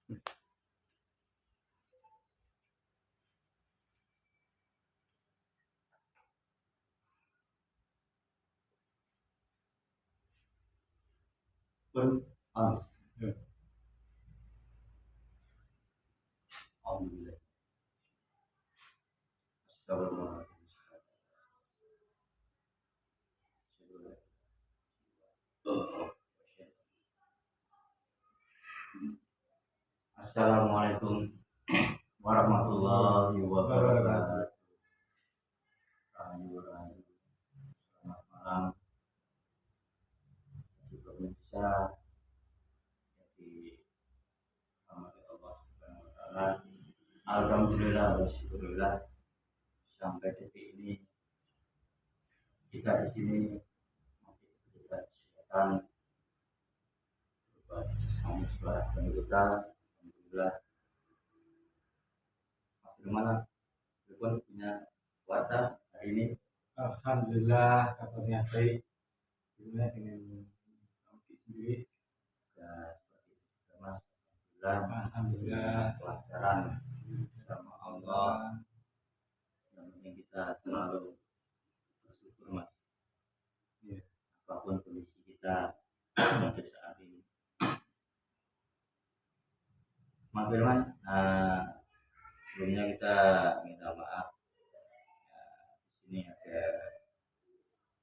Pun alhamdulillah. Astagfirullah. Assalamualaikum warahmatullahi wabarakatuh. Selamat malam juga bisa jadi rahmat Allah Subhanahu wa taala. Alhamdulillah wa syukurillah sampai detik ini kita di sini masih diberikan kesehatan berupa sesama saudara kita. Alhamdulillah. Mas gimana? Pun punya warta hari ini. Alhamdulillah kabarnya baik. Gimana dengan Oki sendiri? Ya, seperti itu Mas. Alhamdulillah pelajaran sama Allah yang penting kita selalu bersyukur Mas. Ya. Apapun kondisi kita pada saat ini. Mas Firman, sebelumnya kita minta maaf. Di sini ada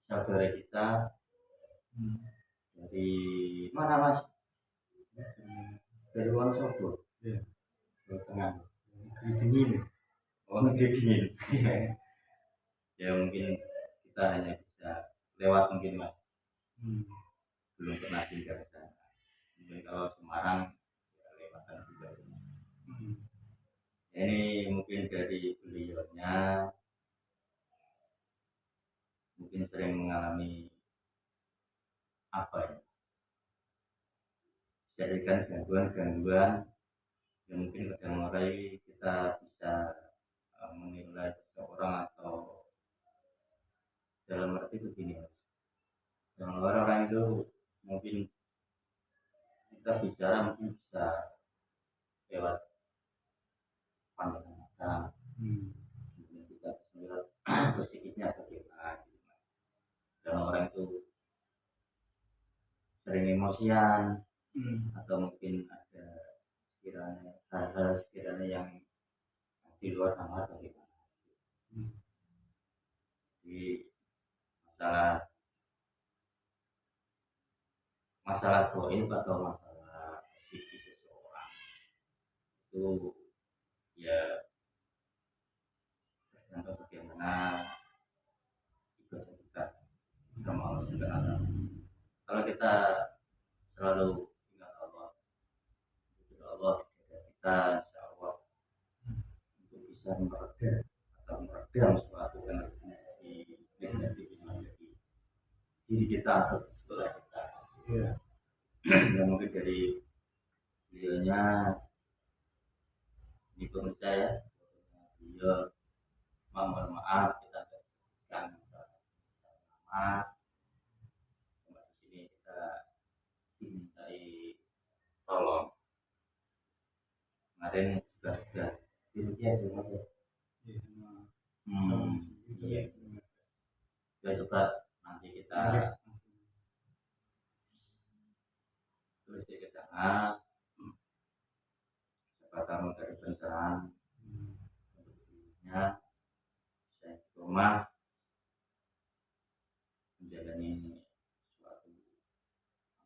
saudara kita dari mana Mas? Dari Wonosobo. Ya. Jawa Tengah. Negeri dingin. Oh, negeri dingin. Ya mungkin kita hanya bisa lewat mungkin Mas. Belum pernah singgah ke sana. Mungkin kalau Semarang ya lewatan juga. Ini mungkin dari beliaunya mungkin sering mengalami apa ya? Jadikan gangguan-gangguan yang mungkin kadang mulai kita bisa menilai seseorang atau dalam arti begini Mas. Yang orang itu mungkin kita bicara mungkin bisa lewat pandangan mata, mungkin kita bisa melihat psikisnya bagaimana. Dan orang itu sering emosian atau mungkin ada sekiranya hal-hal sekiranya yang di luar nalar bagaimana. Jadi masalah goib atau masalah psikis seseorang itu ya tergantung bagaimana ibadah kita sama Allah Subhanahu wa taala. Kalau kita selalu ingat Allah, kita insya Allah untuk bisa meredam suatu energi negatif yang ada di diri kita atau di sekolah kita. Ya mungkin dari beliaunya ini pun saya beliau mohon maaf kita berikan nama di sini kita dimintai tolong kemarin sudah dirugikan semua ya. Iya. Ya coba nanti kita tulis di sana siapa tahu dari pencerahan untuk dirinya saya di rumah menjalani suatu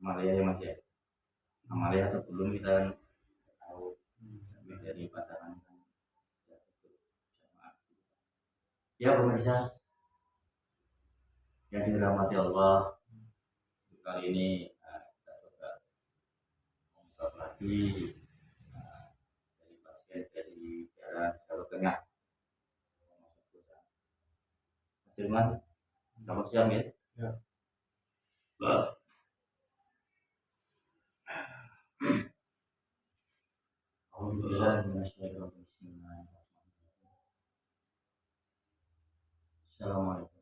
amalia ya Mas ya. Amalia atau belum kita tahu dari pasangan kan ya pemirsa yang dirahmati Allah. Kali ini kita coba mengungkap lagi dari pasien dari daerah Jawa Tengah. Mas Firman, selamat siang ya. Ya. Alhamdulillah. Assalamualaikum.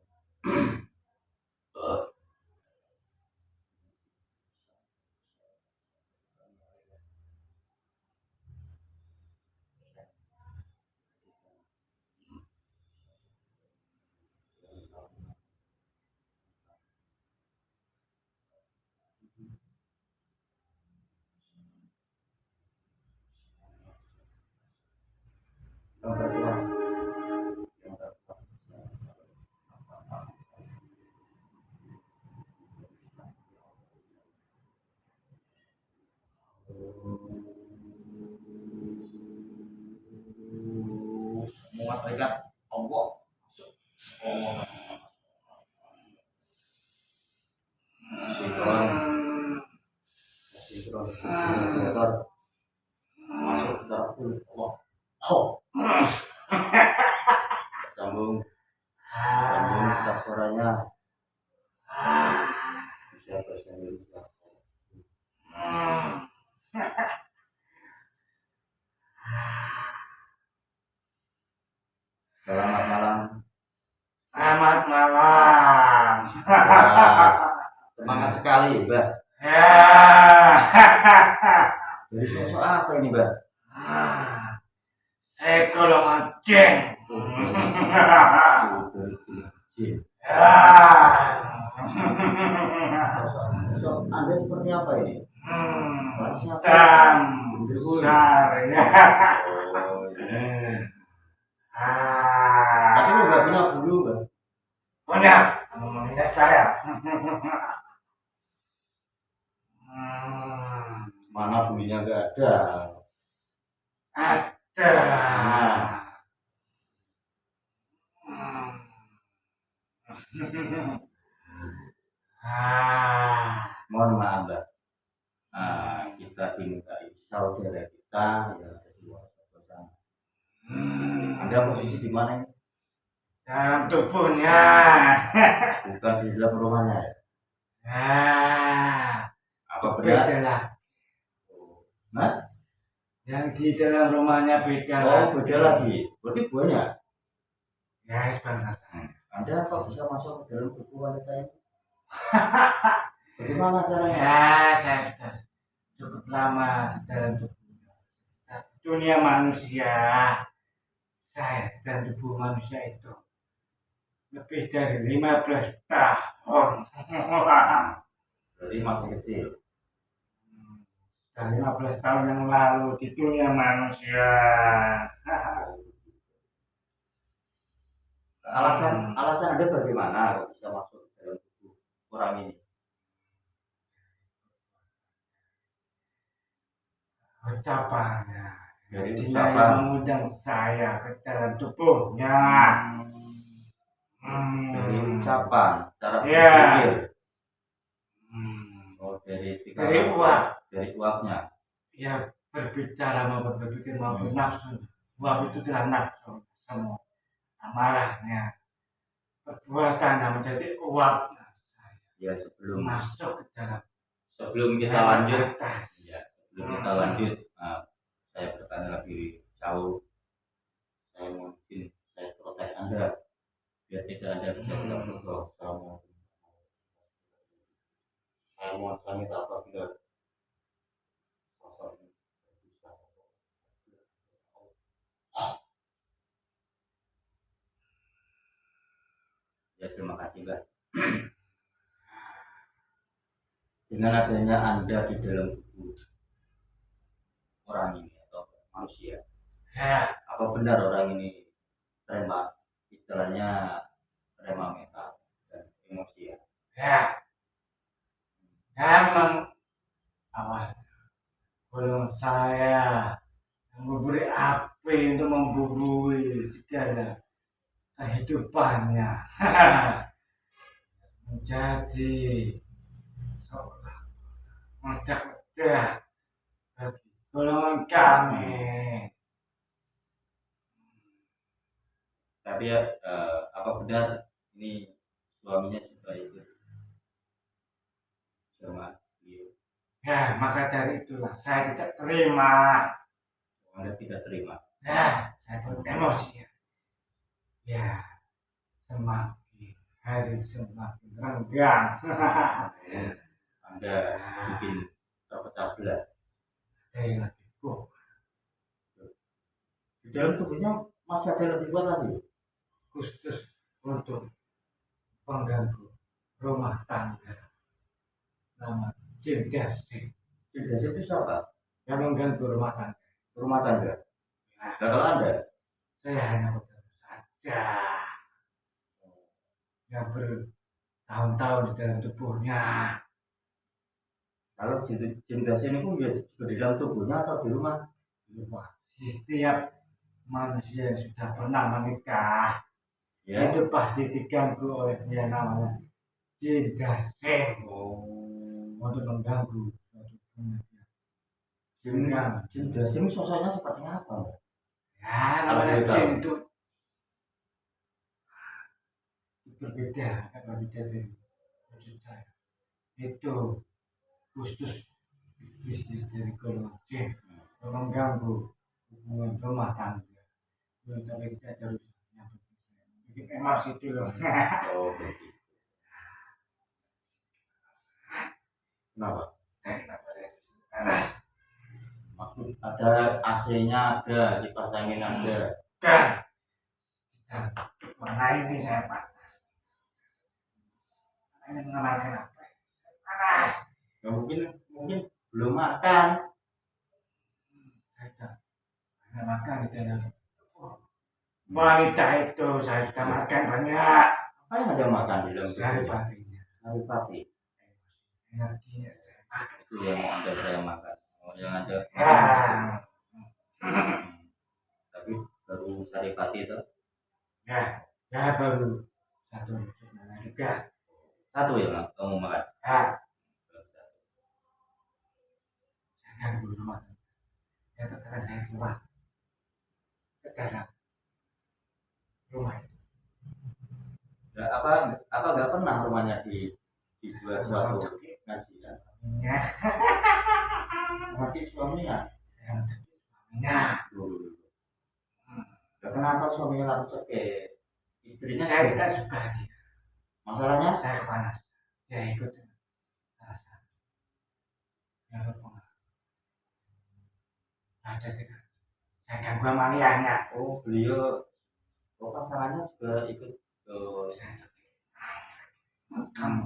Motor masuk ke dalam kulit. Oh, sambung kita suaranya bisa bahasa Indonesia. Selamat malam. Selamat malam. Wah, semangat sekali, Mbak. Dari sosok apa ini, Mbak? Golongan jin. Jin. Sosok Anda seperti apa ini? Besar ya. Oh, iya. Tapi lu nggak punya bulu, Mbak? Punya, ngomongin saya. Mana bulunya nggak ada? Ada. Mohon maaf, Mbak. Kita dimintai saudara kita yang ada di luar sana. Anda posisi di mana ini? Dalam tubuhnya. Bukan di dalam rumahnya ya? Apa Beda benar? lah. Nah? Yang di dalam rumahnya beda. Oh, beda lagi. Berarti banyak. Ya, bangsa saya. Anda kok bisa masuk ke dalam tubuh wanita ini? Bagaimana caranya? Ya, saya sudah cukup lama di dalam tubuhnya. Dunia manusia. Saya di dalam tubuh manusia itu lebih dari 15 tahun. Jadi masih kecil. Sudah 15 tahun yang lalu di dunia manusia. Alasan Anda bagaimana kok bisa masuk ke dalam tubuh orang ini? Ucapannya. Dari Dia ucapan. yang mengundang saya ke dalam tubuhnya. Dari ucapan, cara Ya. berpikir. Oh, Dari uap. Dari uapnya. Ya, berbicara maupun berpikir maupun nafsu. Uap itu adalah nafsu. Semua amarahnya. Perbuatannya menjadi uap. Ya, sebelum Masuk ke dalam. sebelum kita lanjut, Atas. ya, sebelum kita lanjut, saya bertanya lebih jauh. Saya mungkin saya protes Anda biar tidak ada bisa kita berdoa. Saya mohon kami tak apabila sosok ini bisa. Ya, terima kasih, Mbak. Dengan adanya Anda di dalam tubuh orang ini atau manusia, Ya, apa benar orang ini rema, istilahnya rema mental dan emosi ya? ya. Memang awal golongan saya yang memberi api untuk membumbui segala kehidupannya. Menjadi seolah meledak-ledak bagi golongan kami. Tapi ya, apa benar ini suaminya juga itu sama beliau? Ya, maka dari itulah saya tidak terima. Anda tidak terima? Ya, saya pun emosi. Ya, semakin hari semakin renggang. Anda bikin terpecah belah. Ada yang lebih kuat. Di dalam tubuhnya masih ada lebih kuat lagi. Khusus untuk pengganggu rumah tangga. Nama Jildasik. Jildasik itu siapa? Yang mengganggu rumah tangga. Rumah tangga. Nah, kalau Anda? Saya hanya betul saja. Yang bertahun-tahun di dalam tubuhnya. Kalau Jildasik ini pun juga di dalam tubuhnya atau di rumah? Di rumah. Setiap manusia yang sudah pernah menikah, Ya. itu pasti diganggu oleh yang namanya jin gasing untuk mengganggu hubungannya Jin Dasim sosoknya seperti apa, Mbak? Ya, Kalau namanya boleh tahu. jin itu berbeda, agak berbeda dari wujud saya. Itu khusus bisnis dari golongan jin, mengganggu hubungan rumah tangga. Belum sampai kita harus nyambut bikin emosi dulu. Oh, begitu. Kenapa? Panas. Maksud ada AC-nya ada, kipas angin ada. Dan mana ini saya panas. Ini mengenalkan apa? Panas. Ya, mungkin belum makan. Saya sudah makan di dalam. Wanita itu saya sudah makan banyak. Apa yang ada makan di dalam Sari tubuhnya? patinya, Saripati. energinya saya makan. Itu yang ada saya makan. Oh, yang ada. Tapi baru saripati itu Ya baru satu mana juga. satu ya, Bang, kamu makan. Saya ganggu rumah. Ya terkadang saya keluar ke dalam rumah itu. Ya, apa nggak pernah rumahnya dibuat suatu ngaji kan? Ya, Ngaji suaminya. saya mencekik suaminya. Dulu. Ya, kenapa suaminya lalu cekik? Istrinya Saya tidak suka dia. masalahnya Saya kepanas. Dia ikut alasan. Ya berpengaruh. Aja tidak. Saya ganggu sama liarnya. beliau pasangannya juga ikut ke Saya cekik. Kamu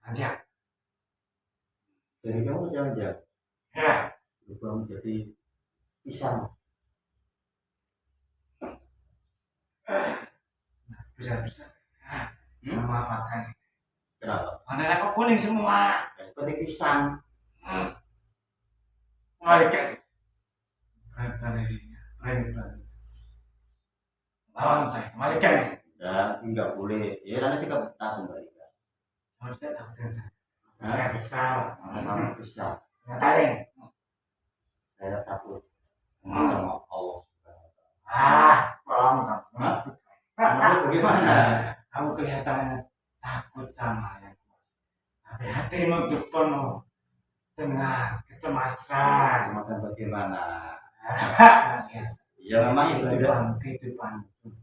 panjang. dari kamu jangan Ya, berubah menjadi pisang. bisa. Nama makan. Kenapa? Mana level kuning semua. Ya, seperti pisang. Kembalikan. Lawan saya, kembalikan. Ya, nggak boleh. Ya, nanti kita kembalikan. Harus tidak takutkan saya. Saya besar. Kamu pisang. Ngatain. Saya takut sama Allah. Bohong kamu. Hah? Kamu bagaimana? Kamu kelihatan takut sama yang tapi hatimu itu penuh dengan kecemasan. Kecemasan bagaimana? Ya, Ya memang itu tidak kehidupan itu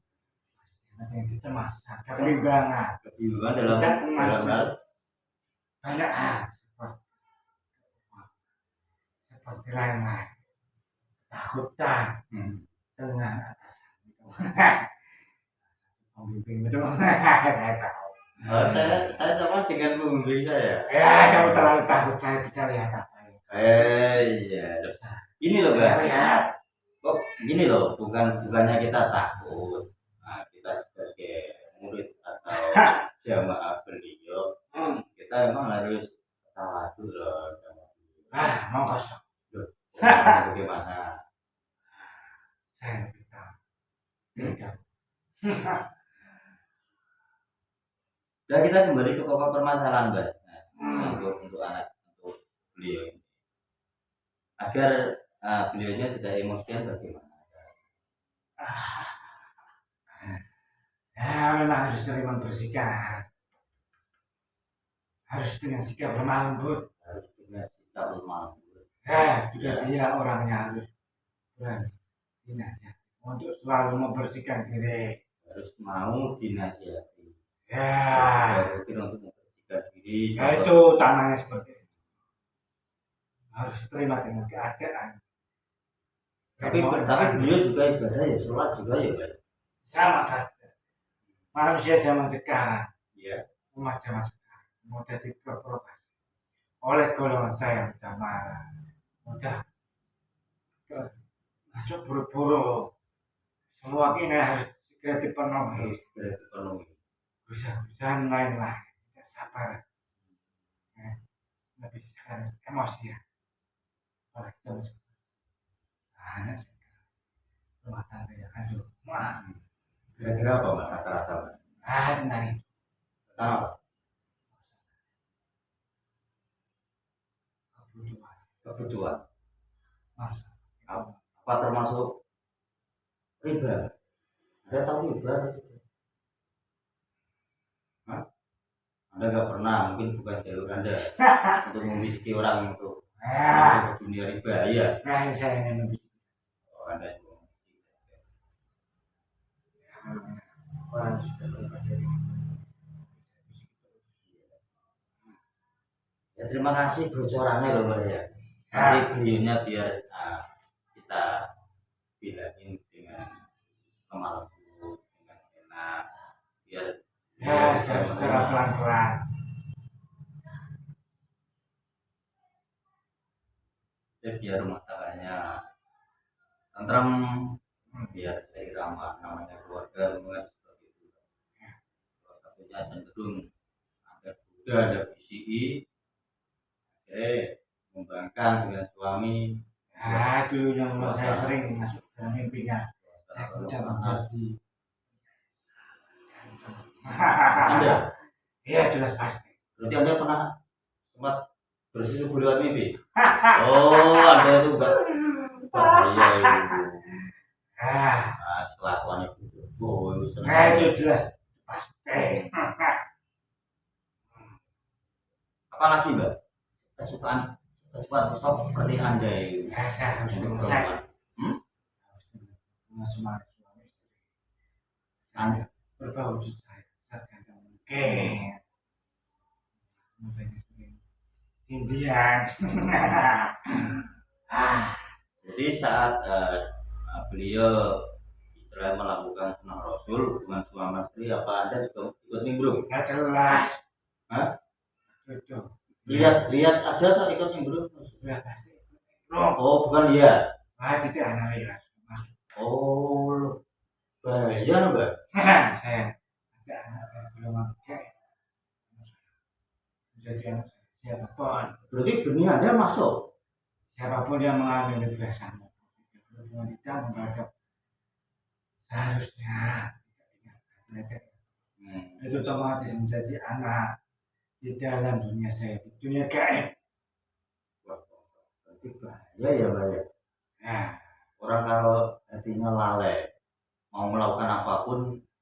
dengan kecemasan, kebimbangan, kebingungan dalam hal banyak hal seperti lain-lain, ketakutan dengan atasan. Pembimbing itu saya tahu. Saya sama dengan pembimbing saya. Ya, kamu terlalu takut saya bicara ya apa? Iya. Ini loh, Bang. Ya. Kok gini loh, bukannya kita takut. Nah, kita sebagai murid atau jamaah beliau, kita memang harus tawadhu loh sama beliau. Mau kosong. Bagaimana? Saya lebih tahu. Tidak. Dan kita kembali ke pokok permasalahan, Mbak. Nah, untuk anak untuk beliau ini. Agar beliaunya tidak emosian bagaimana? Ya, memang harus sering membersihkan. Harus dengan sikap lemah lembut. Harus punya sikap lemah lembut. Ya, juga dia orangnya harus berani. Untuk selalu membersihkan diri. Harus mau dinasihati. Ya, Mungkin untuk membersihkan diri. ya itu tanahnya seperti itu. Harus terima dengan keadaan. Tapi beliau juga ibadah ya, sholat juga ya, Pak. Sama saja. Manusia zaman sekarang, Iya. umat zaman sekarang, mudah diprovokasi oleh golongan saya yang sudah marah, mudah masuk buru-buru. Semua ini harus segera dipenuhi. Bisa lain-lain, tidak sabar. Lebih sekali emosi ya. Oleh zaman sekarang. Hanya sekarang. Rumah tangga yang hancur. Kira-kira apa, Mas, rata-rata? Tentang itu. Tentang apa? kebutuhan. Mas. Apa termasuk riba? Anda tahu riba? Hah? Anda nggak pernah, mungkin bukan jalur Anda untuk membisikki orang untuk masuk ke dunia riba, ya? Nah, saya ingin lebih. Oh, Anda juga. Orang sudah terpelajari. Ya, terima kasih bocorannya loh Mbak ya. Nanti videonya biar kita bilangin dengan kemal dengan enak, biar Ya, secara pelan-pelan. biar rumah tangganya tentram, biar irama namanya keluarga rumah seperti itu. Salah satunya cenderung ada Buddha, ada PCI, membangkang dengan suami. Aduh, yang saya sering masuk dalam mimpinya. Saya udah menjadi. Anda? Iya, jelas pasti. Berarti Anda pernah sempat bersisup lewat mimpi? Oh, Anda itu enggak bahaya itu. Kelakuannya gitu. Oh, Itu jelas pasti. Apalagi Mbak? Kesukaan sosok seperti Anda itu. Saya harus selesai. Semangat suami istri. Anda berbau saya tergantung mungkin. Mungkin istri. Indian. Jadi saat beliau istilahnya melakukan sunnah Rasul hubungan suami istri, apa Anda juga ikut nimbrung? Ya jelas. Hah? Cocok. Lihat aja atau ikut nimbrung? Sudah pasti. Oh, bukan lihat. Tidak anak lihat. Masuk. Oh, bahaya Mbak. Saya ada anak yang belum pakai. Jadi anak siapapun. Berarti benih Anda masuk. Siapapun yang mengambil kebiasaan wanita membaca seharusnya itu otomatis menjadi anak di dalam dunia saya, dunia gaib. Berarti bahaya ya Mbak ya. Nah, Orang kalau hatinya lalai mau melakukan apapun,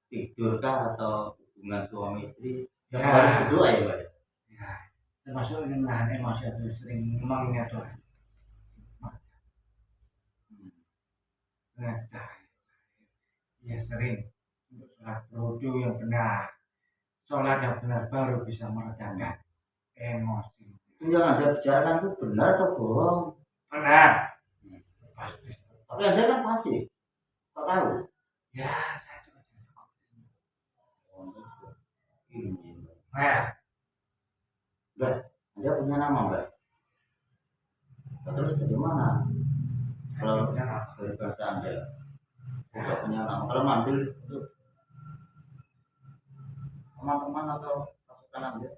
tidurkah atau hubungan suami istri, yang harus berdoa ya Mbak ya. Ya, termasuk menahan emosi itu sering mengingat Tuhan. Ya sering untuk sholat wudhu yang benar, sholat yang benar baru bisa meredakan emosi. Itu yang Anda bicarakan itu benar atau bohong? Benar. Pasti. Tapi Anda kan pasti, kok tahu? Ya, saya juga cukup. Nah, Mbak, Anda punya nama Mbak? Terus bagaimana? Kalau dari bahasa Anda, tidak punya nama. Kalau manggil itu teman-teman atau pasukan Anda?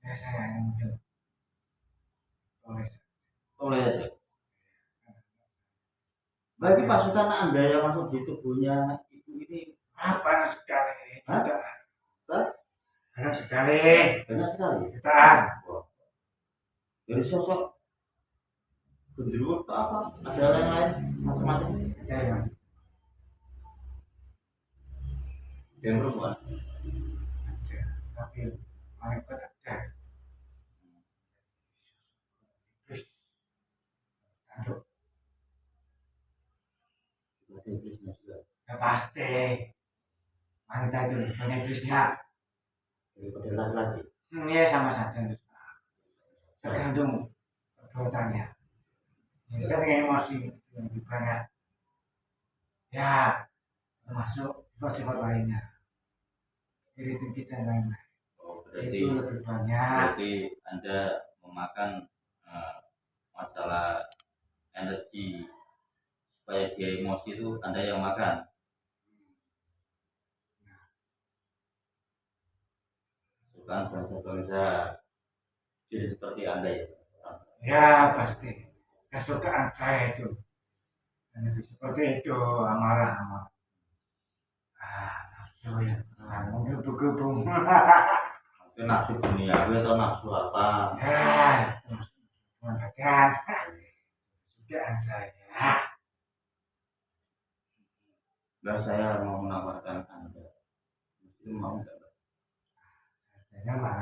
Ya saya yang muncul. Boleh aja. Bagi pasukan Anda yang masuk di tubuhnya ibu ini Apa sekali? Hah? Banyak sekali. Banyak sekali. Jutaan. Dari sosok genderuwo atau apa? Ada lain-lain macam-macam. Ada yang Perempuan. ada, tapi paling berat ada. Terus, aduh, Ada iblisnya juga. ya pasti. Wanita itu banyak iblisnya. Daripada laki-laki. Ya sama saja. Tergantung perbuatannya. Ya, sering emosi yang lebih banyak. Ya, termasuk sifat-sifat lainnya. Iriting kita yang lain-lain. Oh, berarti Itu lebih banyak. Anda memakan masalah energi supaya dia emosi itu Anda yang makan. Bukan bangsa-bangsa jadi seperti Anda ya. Ya pasti. Kesukaan saya itu. Energi seperti itu, amarah. Nafsu yang terlalu menggebu-gebu. Mungkin nafsu duniawi atau nafsu apa? Ya, ada. saya. Enggak, saya mau menawarkan Anda. Mungkin mau enggak, Mbak? Harganya mah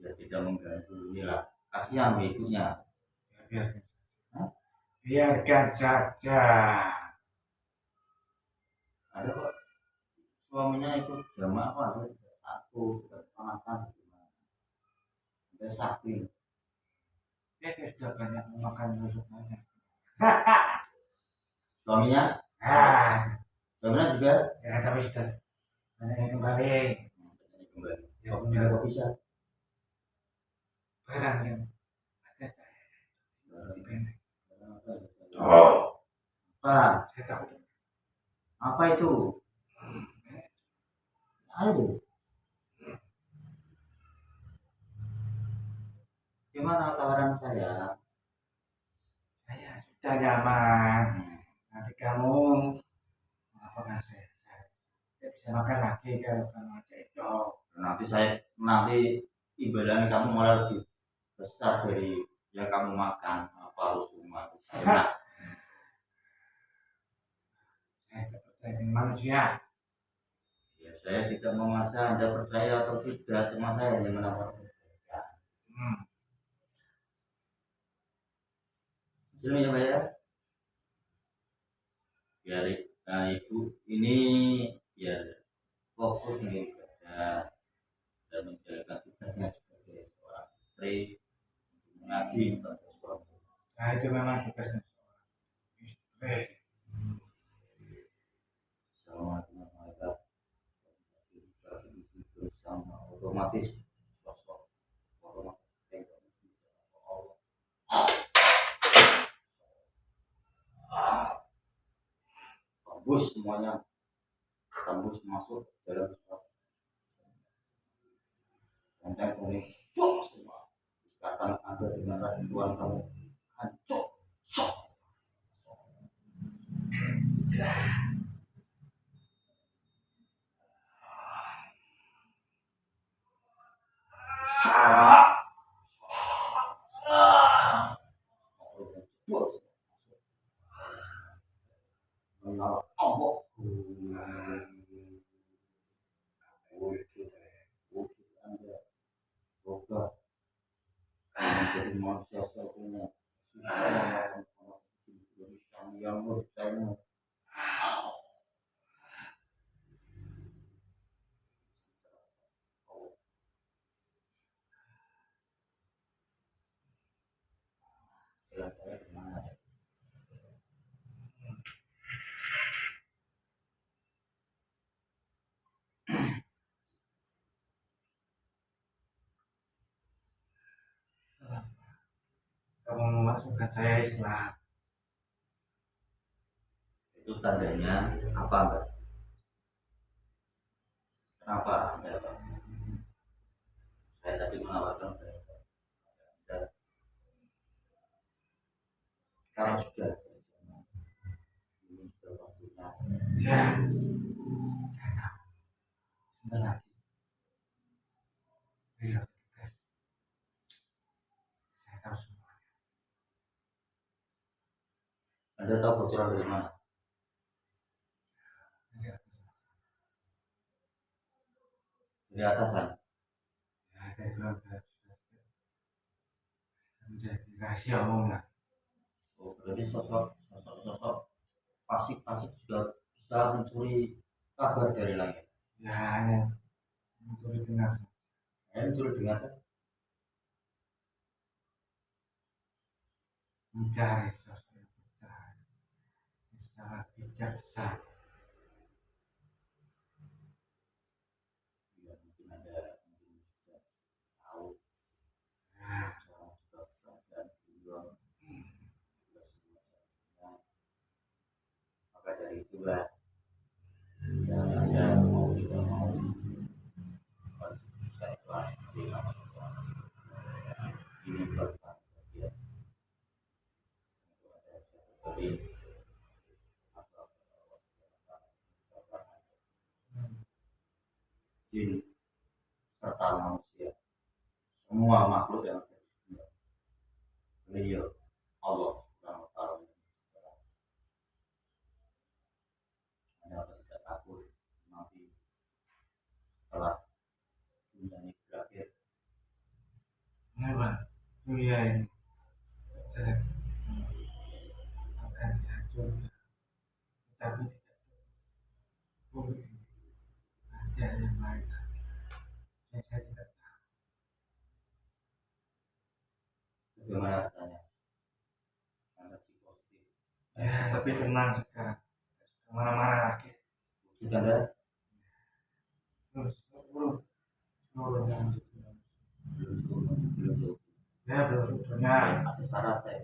Ya tidak mengganggu inilah. Kasihan ibunya. ya biarkan, Hah? biarkan saja. Ada kok suaminya ikut jamaah apa? Aku keponakan gimana? Ada sapi. Dia sudah banyak memakan rusuk banyak. Suaminya, Ah, suaminya juga. ya tapi sudah banyak yang kembali. Kembali. Ya Kok punya kok bisa? barang yang ada di benteng. Oh, apa? Saya takut. Apa itu? Ayo, gimana tawaran saya? Saya sudah nyaman. Nanti kamu apa nggak saya tidak bisa makan lagi kalau kamu aja itu. Nanti ibaratnya kamu malah lebih besar dari yang kamu makan. Apa harus rumah? Enak. Saya tidak percaya dengan manusia. Ya, saya tidak memaksa Anda percaya atau tidak, cuma saya yang menawarkan. Hmm. Sini ya, Pak ya. Biar ibu ini ya fokus nih kerja dan menjalankan tugasnya sebagai seorang istri, mengaji pada suami. Nah itu memang tugasnya seorang istri. Assalamualaikum warahmatullahi wabarakatuh. Sama otomatis sosok otomatis Allah tembus semuanya, tembus masuk dalam konten ini. Semua ikatan Anda dengan Tuhan kamu hancur. Menolak Allah. Wujud Anda berubah menjadi manusia satunya. Yang bertanya saya kemana? Kamu memasukkan saya Islam. Itu tandanya apa enggak? Kenapa Anda, Pak? Saya tadi menawarkan Anda kalau sudah ini sudah waktunya. Ya, saya tahu. Sebentar lagi. Beliau tugas. Saya tahu semua. Anda tahu bocoran dari mana? Ya, Dari atasan. ya dari keluarga sudah menjadi rahasia umum lah. Oh, berarti sosok pasif juga bisa mencuri kabar dari langit. Ya hanya untuk didengar. Saya mencuri dengar Mencari sosok yang mencari secara bijaksana. ya, mungkin Anda mungkin sudah tahu Nah, seorang juga kerajaan beliau juga semuanya. Maka dari itulah ya Anda mau tidak mau saya ikhlas menerima sesuatu. Ini berusaha ya. Jadi jin serta manusia, semua makhluk yang ada di dunia, beliau Allah Subhanahu wa taala jelek akan dihancurkan, tetapi tidak boleh ada yang lain yang saya tidak tahu. Bagaimana rasanya? Energi positif. Ya, tapi tenang sekarang. Kemana-mana lagi. Wujud Anda Terus, belum yang belum. ya belum sebetulnya. Ada syarat ya.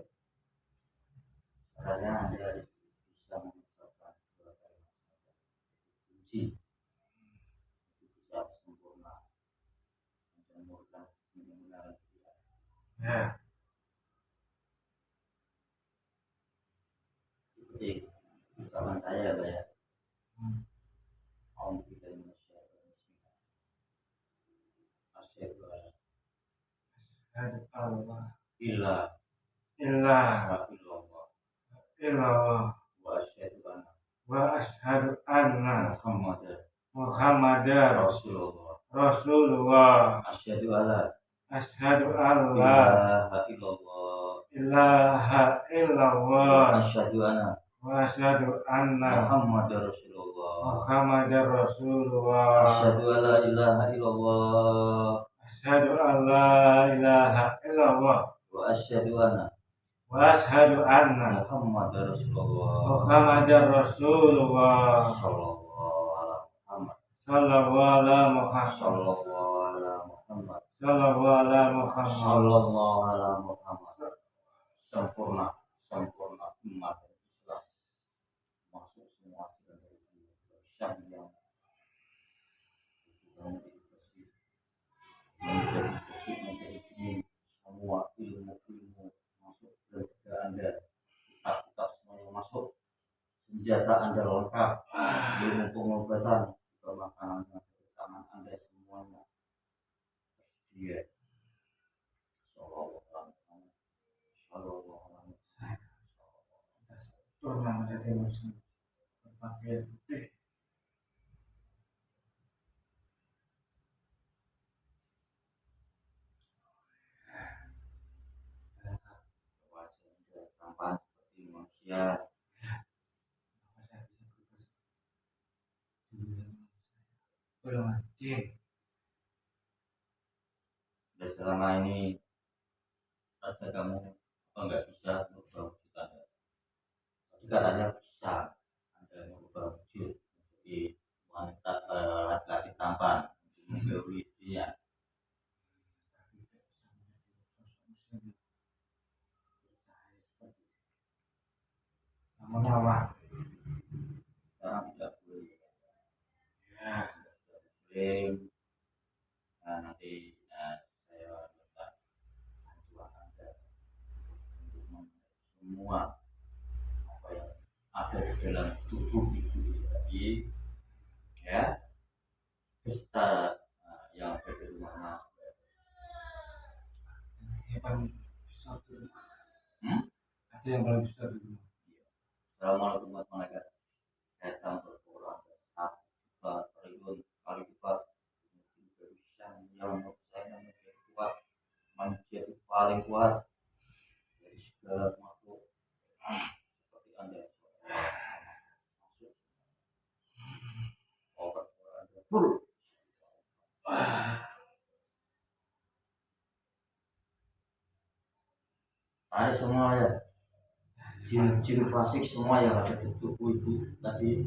Syaratnya Anda harus bisa mengucapkan dua kalimat kunci, bisa sempurna, menjemurkan benar-benar dia. Ya, Seperti ucapan saya, Pak ya. hmm. Om kita Indonesia, asyhadu an Asyhadu Allah ilah ilah illallah illallah wa asyhadu anna wa asyhadu anna Muhammadar Muhammadar Rasulullah. Rasulullah. Asyhadu alla Asyhadu Allah ilaha illallah ilaha wa illallah asyhadu anna wa asyhadu anna Muhammadar Rasulullah. Muhammadar Rasulullah. Asyhadu alla ilaha illallah Asyhadu alla ilaha illallah wa asyhadu anna wa asyhadu anna Muhammadar Rasulullah. Muhammadar Rasulullah. Sallallahu ala Muhammad. Sallallahu ala Muhammad. Sallallahu ala Muhammad. Sallallahu ala Muhammad. Sallallahu ala Muhammad. Sempurna, sempurna umat Islam. Masuk semua dari Syam yang menjadi bersih, menjadi suci, menjadi dingin. Semua ilmu-ilmu masuk ke Anda. Kitab-kitab semuanya masuk. Senjata Anda lengkap. Ilmu pengobatan, makanan tangan Anda semuanya tersedia. Pernah menjadi muslim berpakaian putih. Wajah tampan seperti manusia. Belum jin. Dan selama ini rasa kamu apa nggak bisa merubah wujud Anda? Tapi katanya bisa Anda merubah wujud menjadi wanita laki-laki tampan untuk menggauli dirinya. Namun awak Sekarang tidak boleh. ya Muslim. Nah, nanti saya minta bantuan Anda untuk semua apa yang ada di dalam tubuh ibu tadi, ya, beserta yang ada di rumahnya. yang paling besar dulu. Hmm? Ada yang paling besar dulu. Assalamualaikum warahmatullahi wabarakatuh. Datang berkurang satu triliun kali lipat. Yang saya menjadi kuat, manusia itu paling kuat dari segala makhluk seperti Anda. Masuk obat Anda full. Ada semua ya, jin-jin fasik semua yang ada di tubuh ibu tadi,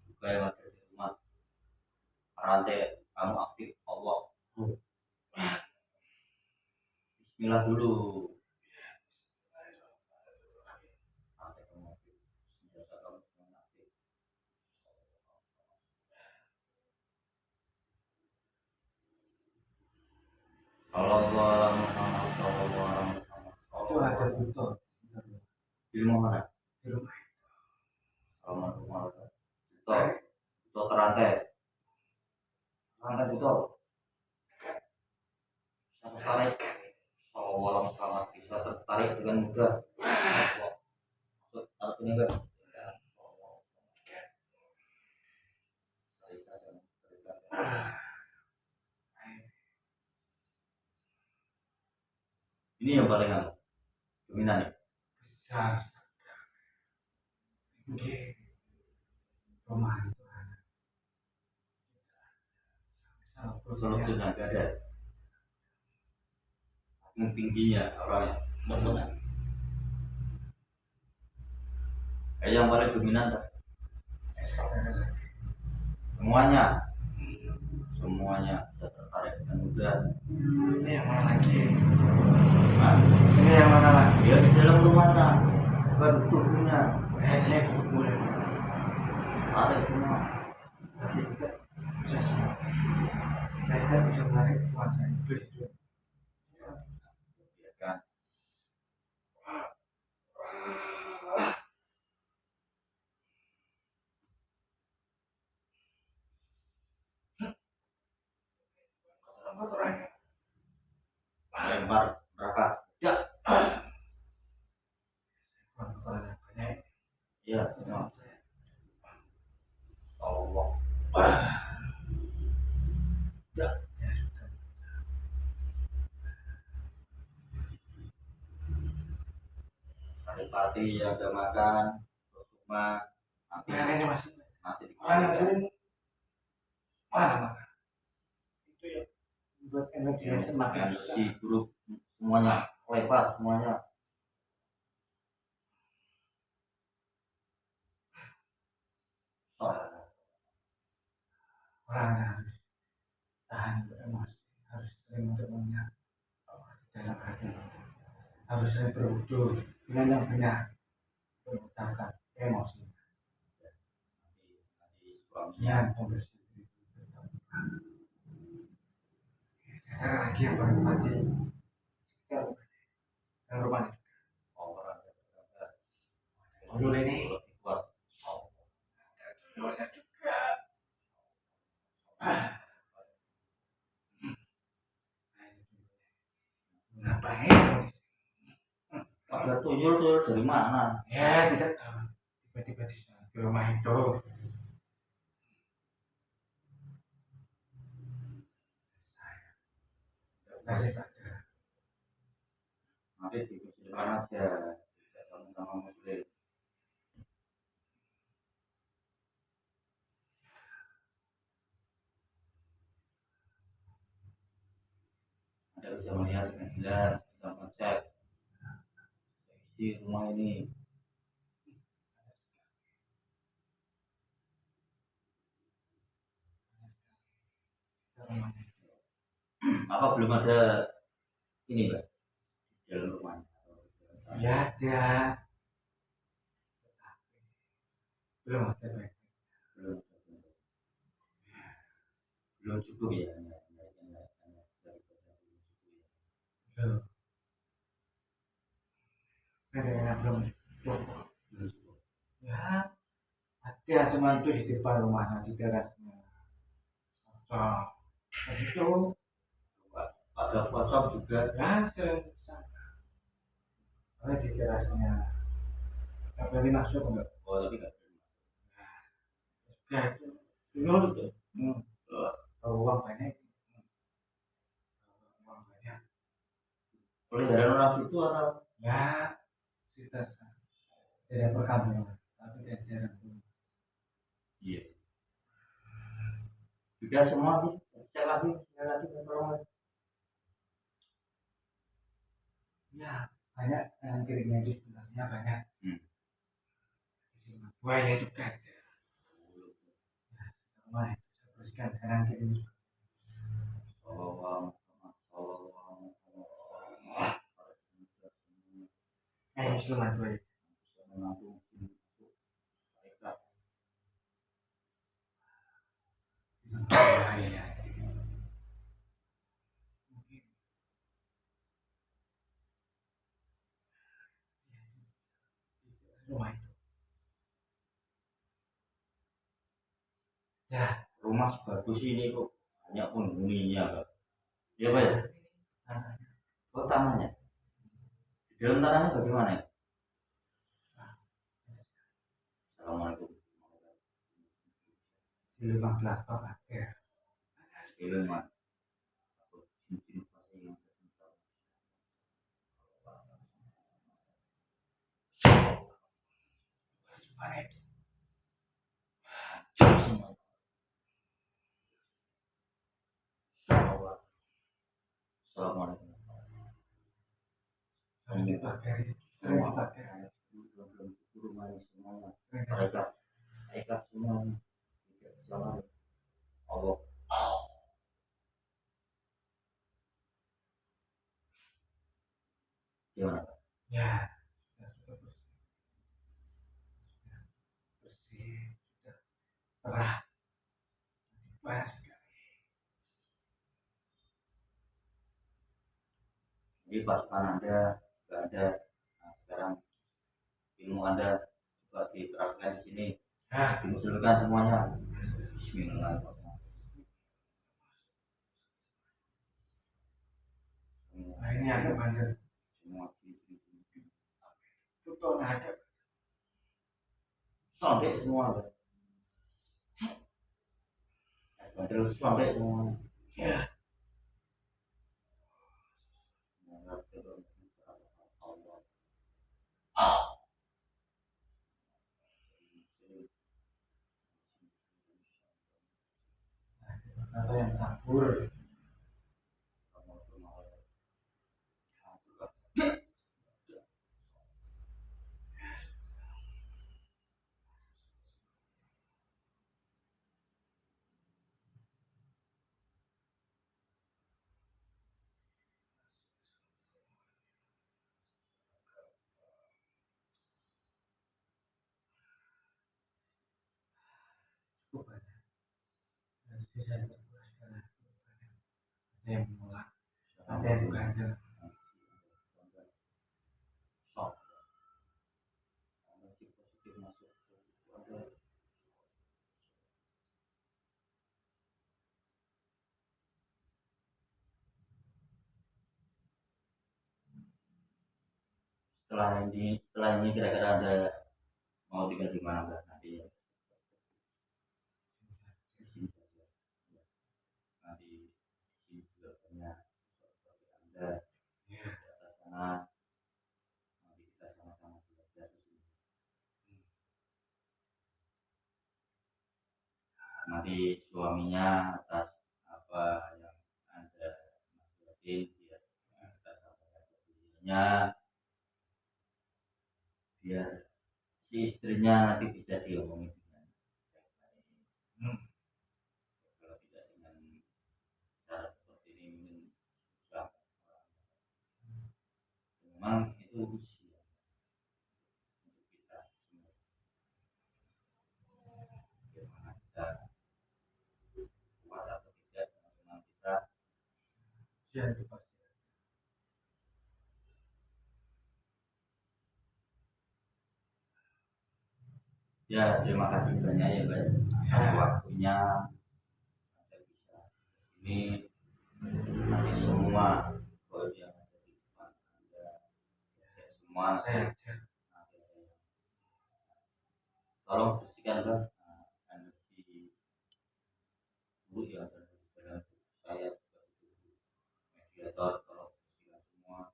juga yang ada di rumah. Rantai kamu aktif Allah. Bismillah dulu. Rantai kamu aktif, senjata kamu semua aktif. Sallallahu Muhammad, sallallahu Itu ada butuh di rumah mana? di rumah. Sallallahu Muhammad. Butuh terantai. Rantai butuh. Bisa tertarik. Sallallahu Muhammad bisa tertarik dengan mudah. Maksud alat ini enggak? Ini yang paling dominan ya. besar sekali. Rumah itu ada Kalau dengan ada saking tingginya orangnya, maksudnya yang paling dominan dah. Semuanya semuanya sudah tertarik dengan udara. ini yang mana lagi? Nah, Ini yang mana lagi? dia di dalam rumahnya, bukan tubuhnya. Saya cukup boleh. Tarik semua. Tapi juga bisa semua. Kita bisa menarik kuasa iblis itu. Ya kan. Lempar neraka. Ya. Kotoran yang banyak. Iya, semua. Allah. Ya. Ya sudah. Pati yang udah makan, rumah mati, Ya ini masih. mati di Orang yang sering mana mana? Itu ya buat energinya semakin susah. energi buruk semuanya lebar semuanya. Orang harus tahan emosi, harus sering untuk mengingat Allah di dalam hati, harus sering berwudu dengan yang benar, mengutamakan emosi Suaminya dan pembersih diri. Sekarang lagi yang paling mati sekitar rumah orang dulu ini kuat. dulunya juga. Ngapain? Ada tuyul dari mana? Ya tidak tahu. Tiba-tiba di rumah itu kasih pelajaran. Nanti di kursi depan aja, tidak sama-sama muslim. Anda bisa melihat dengan jelas, bisa mengecek isi rumah ini. Apa belum ada ini mbak di dalam rumah? Ya ada. Belum ada baik. Belum, belum cukup ya. Belum. Ada belum cukup. Belum cukup. Ya ada cuma itu di depan rumahnya di terasnya. Oh, itu Ada WhatsApp juga. ya sering ada di terasnya. Nggak boleh masuk enggak? Oh tapi nggak belum. Ya itu dulu tuh. Kalau uang banyak. Uang banyak. Pelihara orang situ atau? Ya kita tidak perkampungan tapi tidak jarang. Iya. Juga semua sih. Saya lagi tolong. Ya banyak yang kirimnya itu sebenarnya banyak. Hmm. Buaya juga ada. Rumah saya teruskan sekarang kirim. Instrumen buaya. Buaya. Mungkin. Rumah itu. Ya. Rumah sebagus ini kok banyak penghuninya Pak. Ya Pak ya? Oh tanahnya. Di dalam tanahnya bagaimana ya? Assalamualaikum. Di rumah kelapa ada. Ilman. apa itu? Hancur semua. Assalamualaikum. Sering dipakai, sering dipakai. Belum rumah semuanya. Mereka semua tidak salah. Allah. Gimana? Ya, sudah bersih, sudah terah, banyak sekali. Jadi pasukan Anda nggak ada. Nah, sekarang ilmu Anda coba diterapkan di sini. Dimusulkan semuanya. Bismillahirrahmanirrahim. Nah ini agak bandel. Semua Tutup ada. sampai semua. Bandel sampai semua. Ya. Ada yang kabur. Cukup banyak. Dan sisa yang terpuaskan. Ada yang menolak, ada yang bandel. Setelah ini kira-kira Anda mau tinggal di mana Mbak nanti? Di sini saja. Nanti di sini juga banyak seperti Anda di atas sana. Nanti kita sama-sama belajar di sini. Nanti suaminya atas apa yang Anda nasihatin dia atas apa yang dirinya, biar si istrinya nanti bisa diomongin dengan baik-baik. Kalau tidak dengan cara seperti ini mungkin susah. Memang itu usia untuk kita semua. Bagaimana kita kuat atau tidak dengan kita. Siapa itu pasti. Ya, terima kasih banyak ya Mbak atas waktunya. Anda bisa ini nanti semua kalau yang ada di depan Anda semua Saya ajar. tolong bersihkan Mbak energi buruk yang ada di dalam tubuh saya sebagai mediator. Tolong bersihkan semua.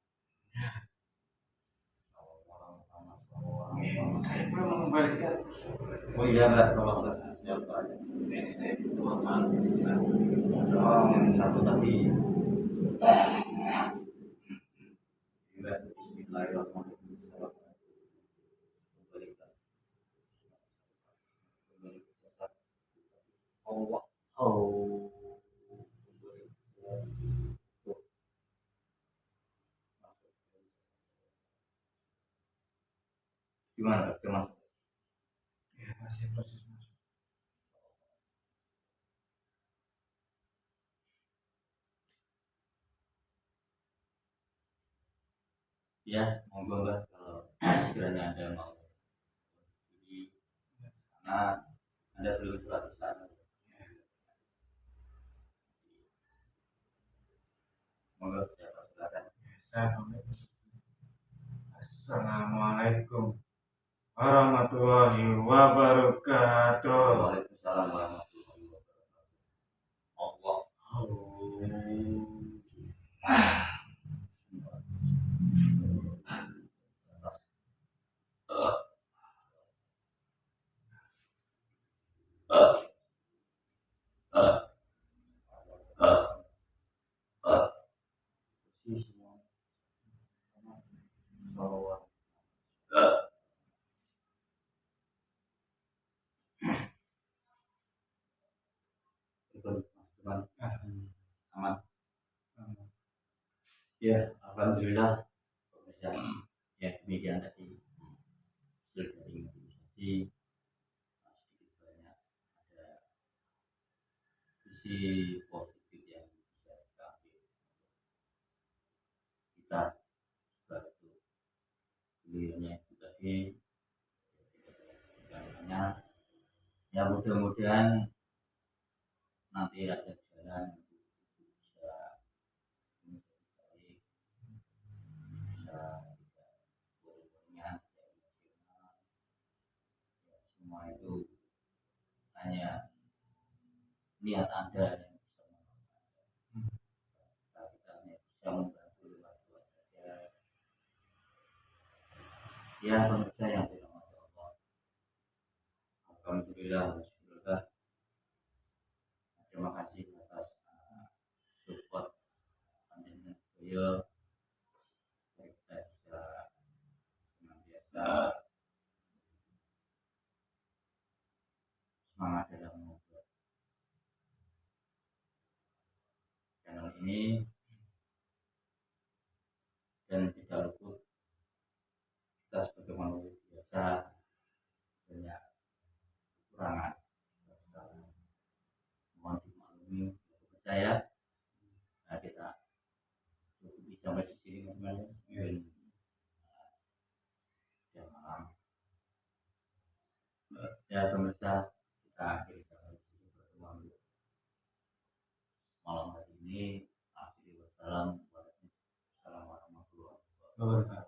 Saya belum mengembalikan. Oh iya Mbak, tolong Mbak. Ya Mbak. Ini saya butuh amal besar. Satu tadi. Bismillahirrahmanirrahim. Allah. Oh. Gimana Mbak? Termasuk? Ya, masih proses masuk. Ya, monggo Mbak kalau sekiranya Anda mau jadi karena Anda perlu surat di sana. Monggo ya Pak, silakan. Assalamualaikum warahmatullahi wabarakatuh. Waalaikumsalam warahmatullahi wabarakatuh. Allah. Tuhan. Amin. Aman. Amin. Ya, alhamdulillah. Pemirsa, ya demikian tadi hasil dari mobilisasi. Sedikit banyak ada sisi positif yang bisa kita ambil. Kita juga itu beliaunya itu tadi segalanya. Ya mudah-mudahan nanti ada jalan untuk bisa menjadi baik, bisa tidak berhubungan emosional. Ya, semua itu hanya niat Anda yang bisa menolong. Kita hanya bisa membantu lewat doa saja. Ya pemirsa yang dirahmati Allah. Alhamdulillah, bismillah. Terima kasih atas support panjenengan sedaya. Kita bisa senantiasa semangat dalam membuat channel ini, dan tidak luput kita sebagai manusia biasa banyak kekurangan, kesalahan. Mohon dimaklumi untuk saya. Nah, kita cukup sampai di sini teman-teman. Jam malam. Ya pemirsa, kita akhiri sampai di sini pertemuan malam hari ini. Assalamualaikum warahmatullahi wabarakatuh.